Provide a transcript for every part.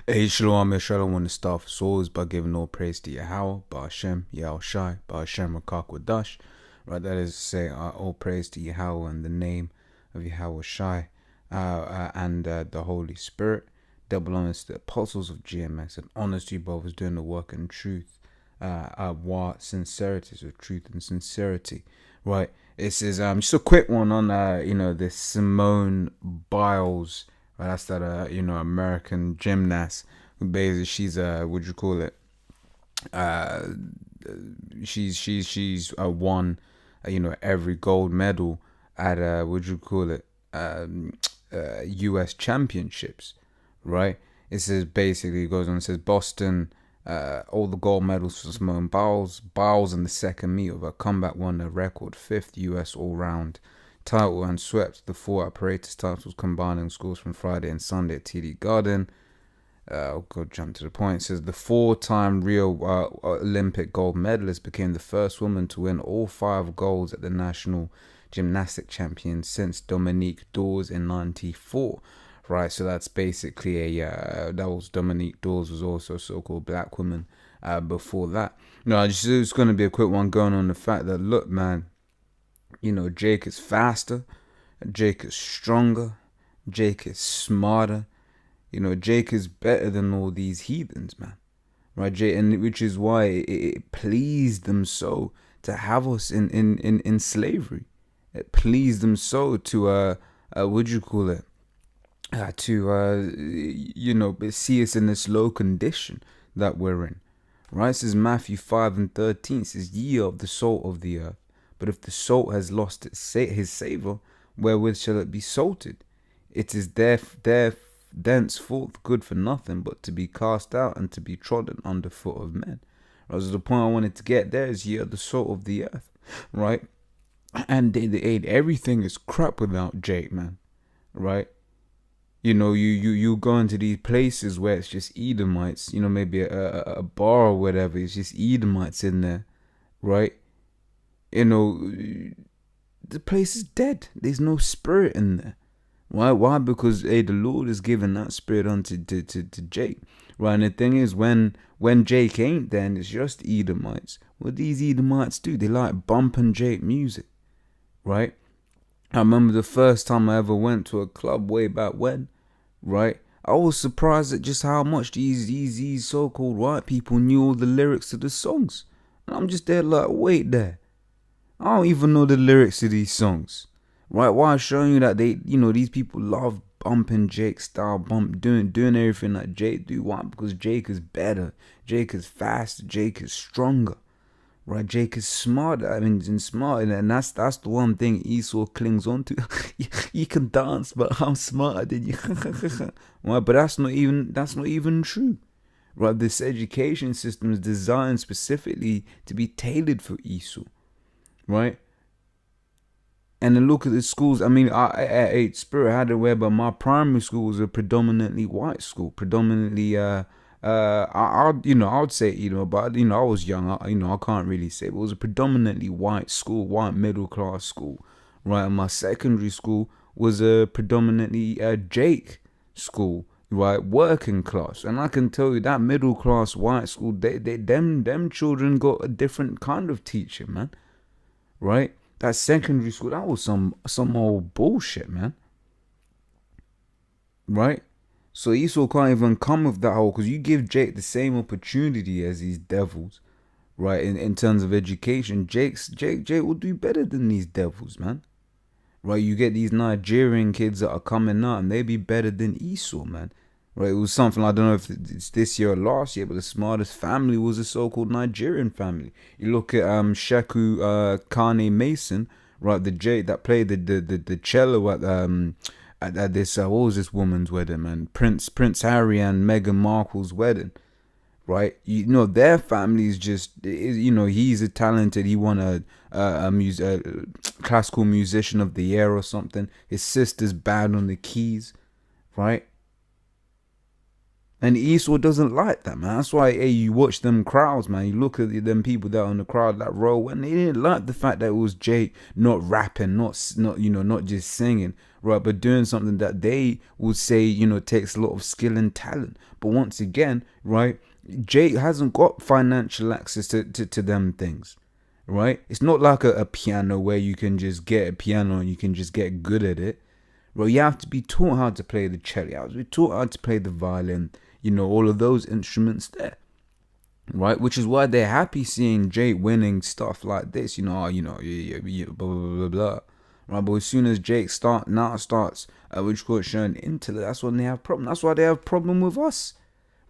Hey, Shalom, Yisrael. I want to start as always by giving all praise to Yahweh, Ba'ashem, Yahushai, Ba'ashem, Rakakwadash. Right, that is to say, all praise to Yahweh in the name of Yahweh Shai and the Holy Spirit. Double honors to the apostles of GMS and honors to you brothers doing the work in truth, sincerity, so truth and sincerity. Right, this is just a quick one on this Simone Biles. That's that American gymnast who basically she's she's won every gold medal at US championships, right? It says basically, it goes on, it says Boston, all the gold medals for Simone Biles in the second meet of her comeback won a record 5th US all-round title and swept the 4 apparatus titles combining scores from Friday and Sunday at TD Garden. I'll go jump to the point. It says the 4-time Rio Olympic gold medalist became the first woman to win all 5 golds at the National Gymnastic Champions since Dominique Dawes in '94. Right, so that's basically that was Dominique Dawes, was also a so-called black woman before that. No, it's going to be a quick one going on the fact that, look, man, Jake is faster, Jake is stronger, Jake is smarter. Jake is better than all these heathens, man. Right, Jake, and which is why it pleased them so to have us in slavery. It pleased them so to see us in this low condition that we're in. Right, this is Matthew 5:13. It says, "Ye are of the salt of the earth. But if the salt has lost his savour, wherewith shall it be salted? It is thenceforth good for nothing, but to be cast out and to be trodden under foot of men." Right, so the point I wanted to get there is, ye are the salt of the earth, right? And everything is crap without Jake, man, right? You go into these places where it's just Edomites, maybe a bar or whatever, it's just Edomites in there, right? The place is dead. There's no spirit in there. Why? Because the Lord has given that spirit unto to Jake. Right, and the thing is, when Jake ain't there and it's just Edomites, what these Edomites do, they like bumping Jake music. Right? I remember the first time I ever went to a club way back when, right? I was surprised at just how much these so-called white people knew all the lyrics to the songs. And I'm just there like, wait there. I don't even know the lyrics to these songs, right? Why I'm showing you that these people love bumping Jake style, doing everything that Jake do. Why? Because Jake is better, Jake is faster, Jake is stronger, right? Jake is smarter. And that's the one thing Esau clings on to. You can dance, but I'm smarter than you. Right? But that's not even true. Right? This education system is designed specifically to be tailored for Esau. Right, and then look at the schools. I mean, I Spirit had it where, but my primary school was a predominantly white school. Predominantly, I would say, but I was young. I can't really say, but it was a predominantly white school, white middle class school. Right, and my secondary school was a predominantly Jake school. Right, working class, and I can tell you that middle class white school, them children got a different kind of teacher, man. Right? That secondary school, that was some old bullshit, man. Right? So Esau can't even come with that whole, because you give Jake the same opportunity as these devils, right? In terms of education, Jake will do better than these devils, man. Right? You get these Nigerian kids that are coming out and they be better than Esau, man. Right? It was something, I don't know if it's this year or last year, but the smartest family was a so-called Nigerian family. You look at Sheku Kane Mason, right? The Jake that played the cello at this what was this woman's wedding, man? Prince Harry and Meghan Markle's wedding, right? Their family is just, he's a talented. He won a classical musician of the year or something. His sister's bad on the keys, right? And Esau doesn't like that, man. That's why, you watch them crowds, man. You look at them people that are in the crowd, that row, and they didn't like the fact that it was Jake not rapping, not just singing. right? But doing something that they would say, you know, takes a lot of skill and talent. But once again, right, Jake hasn't got financial access to them things, right? It's not like a piano where you can just get a piano and you can just get good at it. Well, you have to be taught how to play the cello, you have to be taught how to play the violin, you know, all of those instruments there, right? Which is why they're happy seeing Jake winning stuff like this, you know, blah, blah, blah, blah, right? But as soon as Jake starts showing intellect, that's when they have problem. That's why they have problem with us,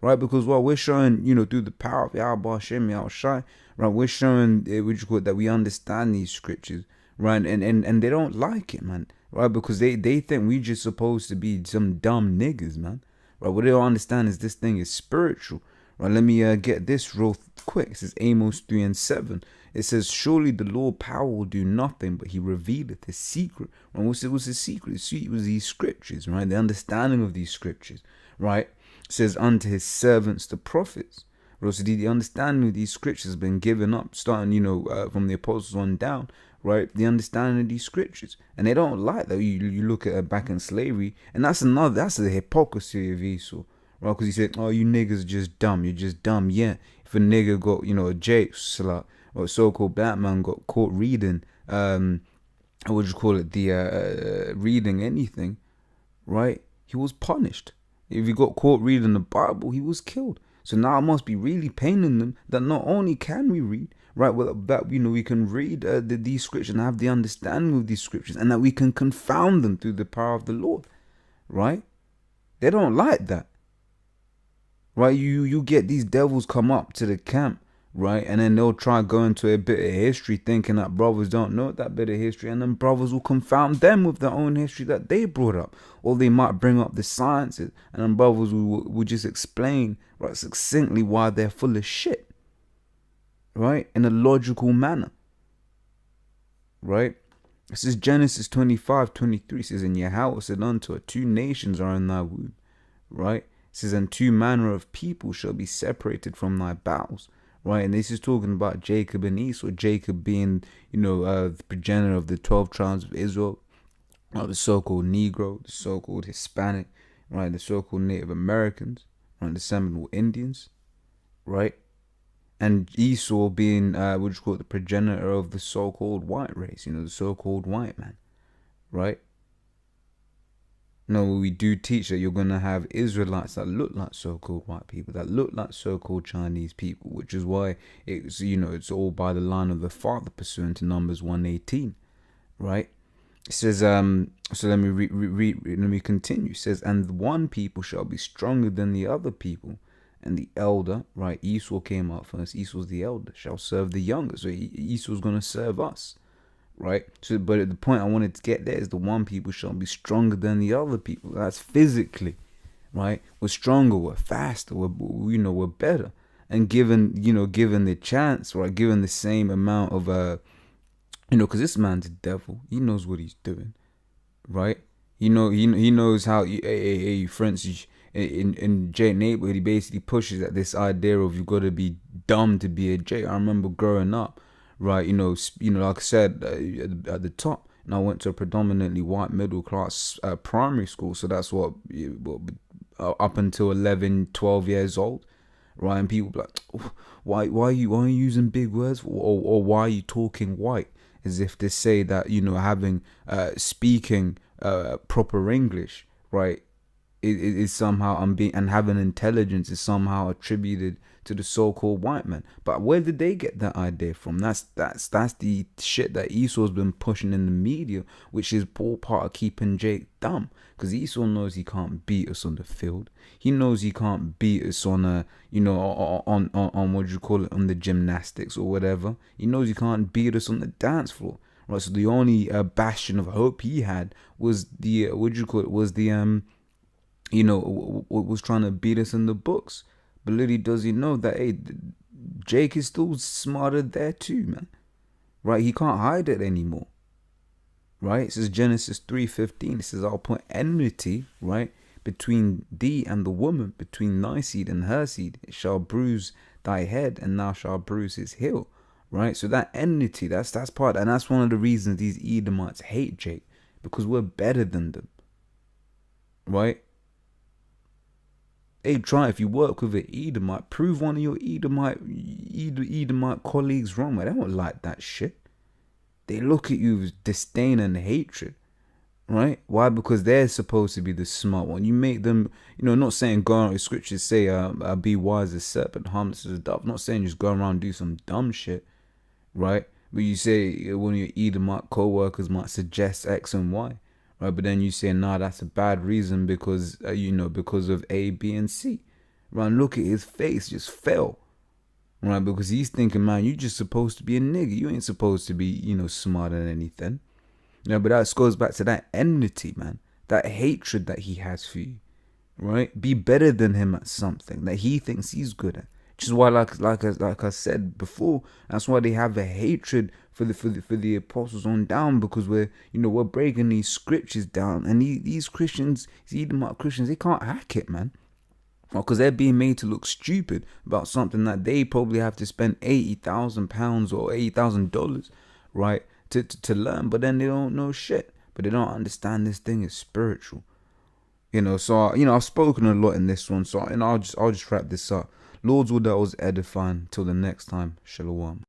right? Because while we're showing, you know, through the power of Yahweh Hashem Yahushai, right, we're showing that we understand these scriptures, right? And they don't like it, man. Right, because they think we just supposed to be some dumb niggas, man. Right, what they don't understand is this thing is spiritual. Right, let me get this real quick. It says Amos 3:7. It says, surely the Lord power will do nothing, but he revealeth his secret. Right, what's his secret? It was these scriptures, right? The understanding of these scriptures, right? It says unto his servants, the prophets. Right, so the understanding of these scriptures has been given up, starting, you know, from the apostles on down. Right, the understanding of these scriptures, and they don't like that. You look at back in slavery, and that's the hypocrisy of Esau, right? Because he said, "Oh, you niggas are just dumb. You're just dumb." Yeah, if a nigga got, you know, a Jake slut or a so-called black man got caught reading, what you call it, the reading anything, right? He was punished. If he got caught reading the Bible, he was killed. So now it must be really paining them that not only can we read, right, well, that, you know, we can read these scriptures and have the understanding of these scriptures, and that we can confound them through the power of the Lord, right? They don't like that, right? You get these devils come up to the camp, right, and then they'll try go into a bit of history thinking that brothers don't know that bit of history, and then brothers will confound them with their own history that they brought up, or they might bring up the sciences, and then brothers will just explain, right, succinctly why they're full of shit, right, in a logical manner, right? This is Genesis 25:23. Says, and Yahweh said unto her, 2 nations are in thy womb, right? It says, and 2 manner of people shall be separated from thy bowels, right? And this is talking about Jacob and Esau. Jacob being, you know, the progenitor of the 12 tribes of Israel, the so-called Negro, the so-called Hispanic, right? The so-called Native Americans, right? The Seminole Indians, right? And Esau being, the progenitor of the so-called white race, you know, the so-called white man, right? No, we do teach that you're going to have Israelites that look like so-called white people, that look like so-called Chinese people, which is why it's, you know, it's all by the line of the Father pursuant to Numbers 1:18, right? It says, so let me continue. It says, and one people shall be stronger than the other people, and the elder, right, Esau came out first. Esau's the elder, shall serve the younger. So Esau's going to serve us, right? So, but the point I wanted to get there is the one people shall be stronger than the other people. That's physically, right? We're stronger, we're faster, we're better. And given the chance, right, given the same amount of, because this man's a devil. He knows what he's doing, right? He knows how, for instance, in J neighborhood, he basically pushes at this idea of you've got to be dumb to be a J. I remember growing up, right, like I said at the top, and I went to a predominantly white middle class primary school, so that's what up until 11, 12 years old, right? And people be like, why are you using big words, or why are you talking white, as if to say that, having speaking proper English, right, is somehow and having intelligence is somehow attributed to the so-called white man. But where did they get that idea from? That's the shit that Esau's been pushing in the media, which is all part of keeping Jake dumb. Because Esau knows he can't beat us on the field. He knows he can't beat us on on what you call it, on the gymnastics or whatever. He knows he can't beat us on the dance floor. Right. So the only bastion of hope he had was the was trying to beat us in the books. But little does he know that, hey, Jake is still smarter there too, man. Right? He can't hide it anymore. Right? It says Genesis 3:15. It says, I'll put enmity, right, between thee and the woman, between thy seed and her seed. It shall bruise thy head, and thou shalt bruise his heel. Right? So that enmity, that's part, and that's one of the reasons these Edomites hate Jake. because we're better than them, right? Hey, try, if you work with an Edomite, prove one of your Edomite colleagues wrong, man. They don't like that shit. They look at you with disdain and hatred, right? Why? Because they're supposed to be the smart one. You make them, not saying go around, scriptures say, be wise as serpent, harmless as a dove. Not saying just go around and do some dumb shit, right? But you say one of your Edomite co-workers might suggest X and Y, right? But then you say, nah, that's a bad reason because, because of A, B, and C. Right? And look at his face, just fell. Right? Because he's thinking, man, you just supposed to be a nigga. You ain't supposed to be, smarter than anything. But that goes back to that enmity, man. That hatred that he has for you, right? Be better than him at something that he thinks he's good at. Which is why, like I said before, that's why they have a hatred for the apostles on down, because we're breaking these scriptures down, and these Christians, these Edomite Christians, they can't hack it, man. Because they're being made to look stupid about something that they probably have to spend £80,000 or $80,000, right, to learn. But then they don't know shit. But they don't understand this thing is spiritual. So I've spoken a lot in this one. So I'll just wrap this up. Lord's will, that was edifying. Till the next time, shalom.